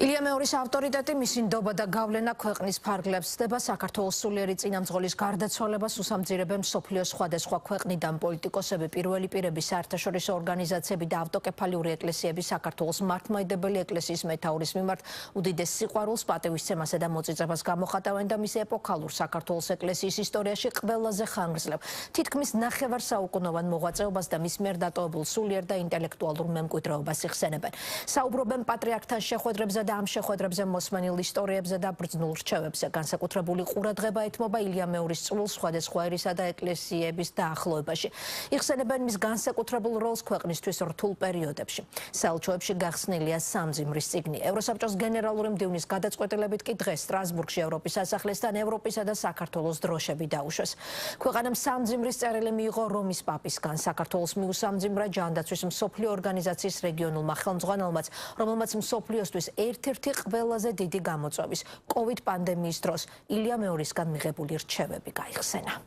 ილია მეორის ავტორიტეტი, მისი ნდობა და გავლენა ქვეყნის ფარგლებს ხდება საქართველოს სულიერი წინამძღოლის გარდაცვალებას უსამძირებენ მსოფლიოს სხვადასხვა ქვეყნიდან პოლიტიკოსები, პირველი პირები, საერთაშორისო ორგანიზაციები და ავტოკეფალიური ეკლესიები საქართველოს მართლმადიდებელი ეკლესიის მეთაურის მიმართ უდიდეს სიყვარულს, პატივისცემასა და მოწიწებას გამოხატავენ და მის ეპოქალურ საქართველოს ეკლესიის ისტორიაში ყველაზე ხანგრძლივ, თითქმის ნახევარსაუკუნოვან მოღვაწეობას და მის მიერ დატოვებულ სულიერ და ინტელექტუალურ მემკვიდრეობას იხსენებენ. საუბრობენ პატრიარქთან შეხვედრებზე და ამ შეხვედრებზე მოსმენილ ისტორიებზე და ბრძნულ რჩევებზე. განსაკუთრებული ყურადღება ეთმობა ილია მეორის წვლილს სხვადასხვა ერისა და ეკლესიების დაახლოებაში. იხსენებენ მის განსაკუთრებულ როლს ქვეყნისთვის რთულ პერიოდებში. საელჩოებში გახსნილია სამძიმრის წიგნი. ევროსაბჭოს გენერალური მდივნის გადაწყვეტილებით კი დღეს სტრასბურგში ევროპის სასახლესთან ევროპისა და საქართველოს დროშები დაუშვეს. ქვეყანამ სამძიმრის წერილი მიიღო რომის პაპისგან. საქართველოს მიუსამძიმრა ჯანდაცვის მსოფლიო ორგანიზაციის რეგიონულმა ხელმძღვანელმაც, რომელმაც მსოფლიოსთვის ერთ-ერთი ყველაზე დიდი გამოწვევის COVID პანდემიის დროს ილია მეორისგან მიღებული რჩევები გაიხსენა.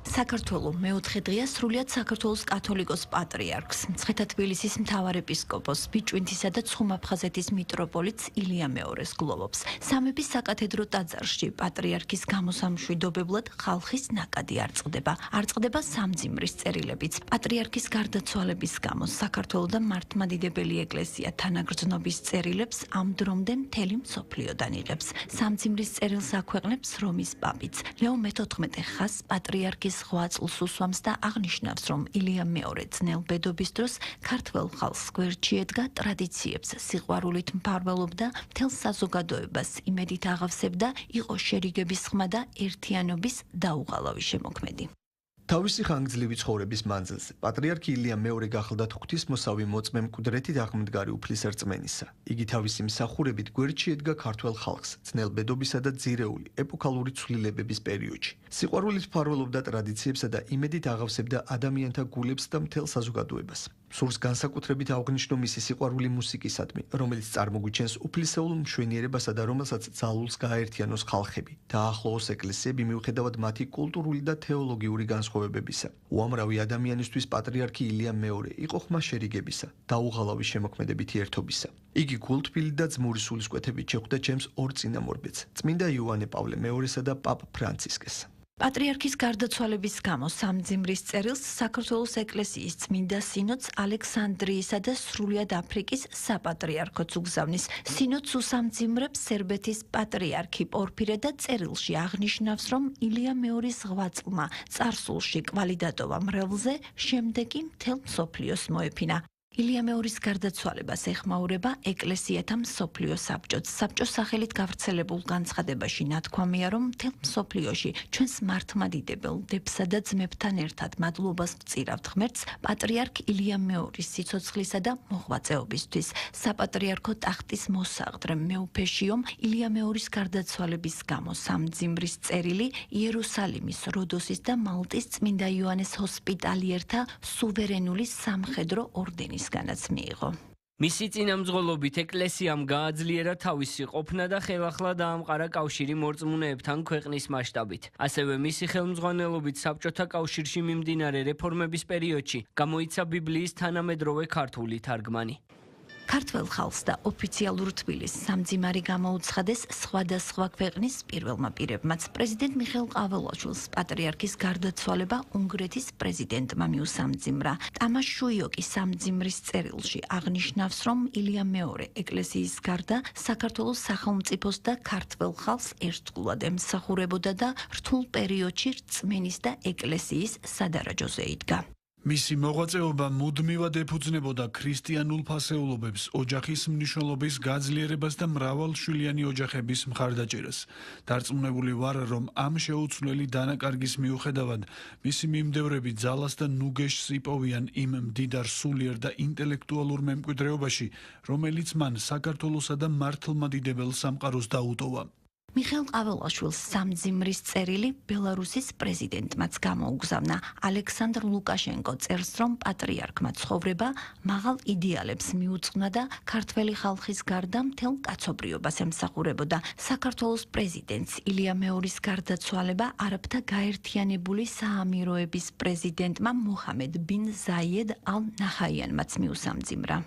საქართველოს მეოთხე დღეა სრულიად საქართველოს კათოლიკოს პატრიარქს, მცხეთა თბილისის მთავარეპისკოპოს, ბიჭვინთისა და ცხუმაფხაზეთის მიტროპოლიტს ილია მეორეს გლოვობს. სამების საკათედრო ტაძარში პატრიარქის გამოსამშვიდობებლად ხალხის ნაკადი არ წყდება სამძიმრის წერილებიც. პატრიარქის გარდაცვალების გამო საქართველოს და მართლმადიდებელი ეკლესია თანაგრძნობის წერილებს ამ დრომდე მთელი მსოფლიოდან იღებს. სამძიმრის წერილს აქვეყნებს რომის პაპიც. ლეო მე-14 ხაზს პატრიარქის ღვაწლს უსვამს და აღნიშნავს, რომ ილია მეორე ძნელბედობის დროს ქართველ ხალხს გვერდში ედგა, ტრადიციებს სიყვარულით მფარველობდა, მთელ საზოგადოებას იმედით აღავსებდა, იყო შერიგების ხმა და ერთიანობის დაუღალავი შემოქმედი. თავისი ხანგრძლივი ცხოვრების მანძილზე პატრიარქი ილია მეორე გახლდათ ღვთისმოსავი მოწმე მკვდრეთით აღმდგარი უფლისერწმენისა. იგი თავისი მსახურებით გვერდში ედგა ქართველ ხალხს ძნელბედობისა და ძირეული ეპოქალური ცვლილებების პერიოდში. სიყვარულით მფარველობდა ტრადიციებსა და იმედით აღავსებდა ადამიანთა გულებს და მთელ საზოგადოებას. სურს განსაკუთრებით აღნიშნო მისი სიყვარული მუსიკისადმი, რომელიც წარმოგვიჩენს უფლისეულ მშვენიერებასა და რომელსაც ძალულს გააერთიანოს ხალხები, დაახლოოს ეკლესიები მიუხედავად მათი კულტურული და თეოლოგიური განსხვავებებისა. უამრავი ადამიანისთვის პატრიარქი ილია მეორე იყო ხმა შერიგებისა, დაუღალავი შემოქმედებითი ერთობისა. იგი გულთბილი და ძმური სულისკვეთებით შეხვდა ჩემს ორ წინამორბედს, წმინდა იოანე პავლე მეორესა და პაპ ფრანცისკეს. პატრიარქის გარდაცვალების გამო სამძიმრის წერილს საქართველოს ეკლესიის წმინდა სინოდს ალექსანდრიისა და სრულიად აფრიკის საპატრიარქოც უგზავნის. სინოდს უსამძიმრებს სერბეთის პატრიარქი პორფირე და წერილში აღნიშნავს, რომ ილია მეორის ღვაწლმა წარსულში კვალი დატოვა მრევლზე, შემდეგ კი მთელ მსოფლიოს მოეფინა. ილია მეორის გარდაცვალებას ეხმაურება ეკლესიათა მსოფლიო საბჭოც. საბჭოს სახელით გავრცელებულ განცხადებაში ნათქვამია, რომ მთელ მსოფლიოში ჩვენს მართლმადიდებელ დებსა და ძმებთან ერთად მადლობას ვწირავთ ღმერთს პატრიარქ ილია მეორის სიცოცხლისა და მოღვაწეობისთვის. საპატრიარქო ტახტის მოსაღდრე მეუფეშიომ ილია მეორის გარდაცვალების გამო სამძიმრის წერილი იერუსალიმის, როდოსის და მალტის წმინდა იოანეს ჰოსპიტალიერთა სუვერენული სამხედრო ორდენის განაც მიიღო. მისი წინამძღოლობით ეკლესიამ გააძლიერა თავისი ყოფნა და ხელახლა დაამყარა კავშირი მორწმუნეებთან ქვეყნის მასშტაბით. ასევე მისი ხელმძღვანელობით საბჭოთა კავშირში მიმდინარე რეფორმების პერიოდში გამოიცა ბიბლიის თანამედროვე ქართული თარგმანი. ქართველ ხალხს და ოფიციალურ თბილისს სამძიმარი გამოუცხადეს სხვადასხვა ქვეყნის პირველმა პირებმაც. პრეზიდენტ მიხეილ ყაველაშვილს პატრიარქის გარდაცვალება უნგრეთის პრეზიდენტმა მიუსამძიმრა. ტამაშ შუიოკი სამძიმრის წერილში აღნიშნავს, რომ ილია მეორე ეკლესიის გარდა საქართველოს სახელმწიფოს და ქართველ ხალხს ერთგულად ემსახურებოდა და რთულ პერიოდში რწმენის და ეკლესიის სადარაჯოზე იდგა. მისი მოღვაწეობა მუდმივად ეფუძნებოდა ქრისტიანულ ფასეულობებს, ოჯახის მნიშვნელობის გაძლიერებას და მრავალშვილიანი ოჯახების მხარდაჭერას. დარწმუნებული ვარ, რომ ამ შეუცვლელი დანაკარგის მიუხედავად მისი მიმდევრები ძალას და ნუგეშს იპოვიან იმ მდიდარ სულიერ და ინტელექტუალურ მემკვიდრეობაში, რომელიც მან საქართველოსა და მართლმადიდებელ სამყაროს დაუტოვა. მიხეილ ყაველაშვილს სამძიმრის წერილი ბელარუსის პრეზიდენტმაც გამოუგზავნა. ალექსანდრ ლუკაშენკო წერს, რომ პატრიარქმა ცხოვრება მაღალ იდეალებს მიუძღვნა და ქართველი ხალხის გარდა მთელ კაცობრიობას ემსახურებოდა. საქართველოს პრეზიდენტს ილია მეორის გარდაცვალება არაბთა გაერთიანებული საამიროების პრეზიდენტმა მუჰამედ ბინ ზაიედ ალ ნაჰაიანმაც მიუსამძიმრა.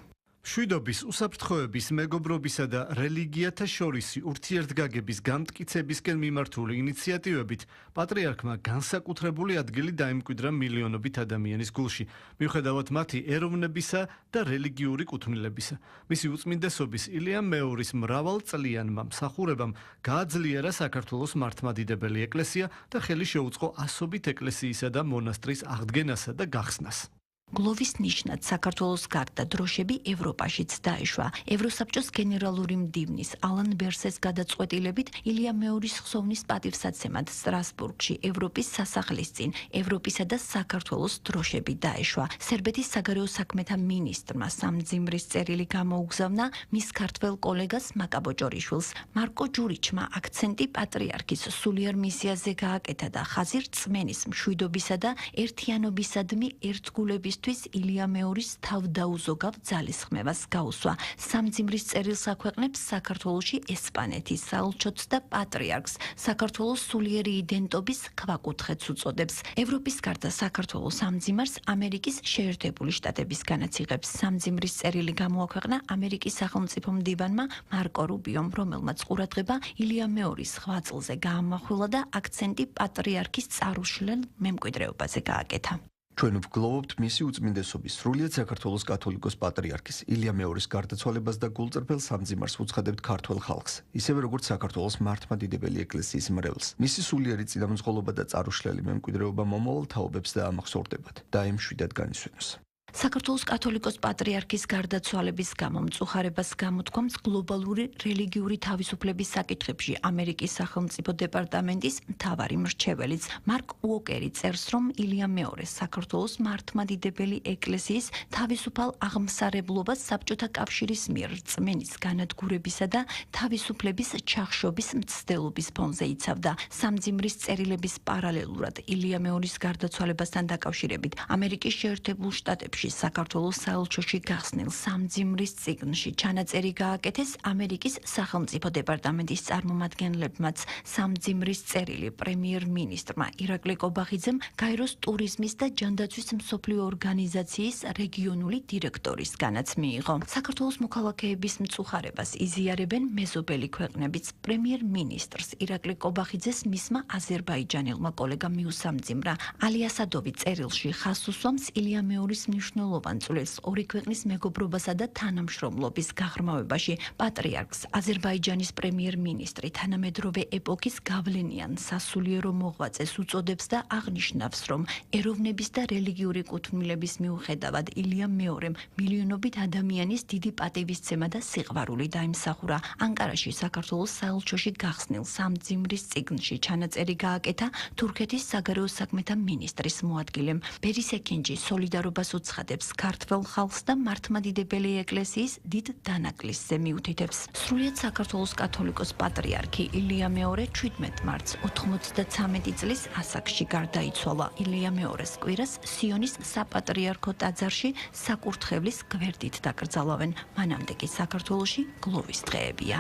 მშვიდობის, უსაფრთხოების, მეგობრობისა და რელიგიათა შორისი ურთიერთგაგების გამტკიცებისკენ მიმართული ინიციატივებით პატრიარქმა განსაკუთრებული ადგილი დაიმკვიდრა მილიონობით ადამიანის გულში, მიუხედავად მათი ეროვნებისა და რელიგიური კუთვნილებისა. მისი უწმინდესობის ილიამ მეორის მრავალწლიანმა მსახურებამ გააძლიერა საქართველოს მართლმადიდებელი ეკლესია და ხელი შეუწყო ასობით ეკლესიისა და მონასტრის აღდგენასა და გახსნას. გლოვის ნიშნად საქართველოს გარდა დროშები ევროპაშიც დაეშვა. ევროსაბჭოს გენერალური მდივნის ალან ბერსეს გადაწყვეტილებით ილია მეორის ხსოვნის პატივსაცემად სტრასბურგში ევროპის სასახლის წინ ევროპისა და საქართველოს დროშები დაეშვა. სერბეთის საგარეო საქმეთა მინისტრმა სამძიმრის წერილი გამოუგზავნა მის ქართველ კოლეგას მაკაბო ჭორიშვილს. მარკო ჯურიჩმა აქცენტი პატრიარქის სულიერ მისიაზე გააკეთა და ხაზი რწმენის, მშვიდობისა და ერთიანობისადმი ერთგულების ილია მეორის თავდაუზოგავ ძალისხმევას გაუსვა. სამძიმრის წერილს აქვეყნებს საქართველოში ესპანეთის საელჩოც და პატრიარქს. საქართველოს სულიერი იდენტობის ქვაკუთხედს უწოდებს. ევროპის გარდა საქართველოს სამძიმარს ამერიკის შეერთებული შტატებისგანაც იღებს. სამძიმრის წერილი გამოაქვეყნა ამერიკის სახელმწიფო მდივანმა მარკო რუბიომ, რომელმაც ყურადღება ილია მეორის ღვაწლზე გაამახვილა და აქცენტი პატრიარქის წარუშლელ მემკვიდრეობაზე გააკეთა. ჩვენ ვგლოვობთ მისი უწმინდესობის სრულიად საქართველოს კათოლიკოს პატრიარქის ილია მეორის გარდაცვალებას და გულწრფელ სამძიმარს უცხადებთ ქართველ ხალხს, ისევე როგორც საქართველოს მართლმადიდებელი ეკლესიის მრევლს. მისი სულიერი წინამძღოლობა და წარუშლელი მემკვიდრეობა მომავალ თაობებს და ამახსოვრდებათ და იმ მშვიდად განისვენოს. საქართველოს კათოლიკოს პატრიარქის გარდაცვალების გამო მწუხარებას გამოთქვამს გლობალური რელიგიური თავისუფლების საკითხებში ამერიკის სახელმწიფო დეპარტამენტის მთავარი მრჩეველიც მარკ უოკერი წერს, რომ ილია მეორე საქართველოს მართლმადიდებელი ეკლესიის თავისუფალ აღმსარებლობას საბჭოთა კავშირის მიერ რწმენის განადგურებისა და თავისუფლების ჩახშობის მცდელობის ფონზე იცავდა. სამძიმრის წერილების პარალელურად ილია მეორის გარდაცვალებასთან დაკავშირებით ამერიკის შეერთებულ შტატებში საქართველოს საელჩოში გახსნილ სამძიმრის წიგნში ჩანაწერი გააკეთეს ამერიკის სახელმწიფო დეპარტამენტის წარმომადგენლებმაც. სამძიმრის წერილი პრემიერ-მინისტრმა ირაკლი კობახიძემ გაეროს ტურიზმის და ჯანდაცვის მსოფლიო ორგანიზაციის რეგიონული დირექტორისგანაც მიიღო. საქართველოს მოქალაქეების მწუხარებას იზიარებენ მეზობელი ქვეყნებიც. პრემიერ-მინისტრს ირაკლი კობახიძეს მისმა აზერბაიჯანელმა კოლეგამ მიუსამძიმრა. ალი ასადოვი წერილში ხაზს უსვამს ილია მეორის მნიშვნელოვან წვლილს ორი ქვეყნის მეგობრობასა და თანამშრომლობის გაღრმავებაში. პატრიარქს აზერბაიჯანის პრემიერ-მინისტრი თანამედროვე ეპოქის გავლენიან სასულიერო მოღვაწეს უწოდებს და აღნიშნავს, რომ ეროვნების და რელიგიური კუთვნილების მიუხედავად ილია მეორემ მილიონობით ადამიანის დიდი პატივისცემა და სიყვარული დაიმსახურა. ანკარაში საქართველოს საელჩოში გახსნილ სამძიმრის წიგნში ჩანაწერი გააკეთა თურქეთის საგარეო საქმეთა მინისტრის მოადგილემ. ბერის ექინჯი სოლიდარობას უცხადებს ქართველ ხალხს და მართლმადიდებელი ეკლესიის დიდ დანაკლისზე მიუთითებს. სრულიად საქართველოს კათოლიკოს პატრიარქი ილია მეორე 17 მარტს 93 წლის ასაკში გარდაიცვალა. ილია მეორეს კვირას სიონის საპატრიარქო ტაძარში საკურთხევლის გვერდით დაკრძალავენ. მანამდე კი საქართველოში გლოვის დღეებია.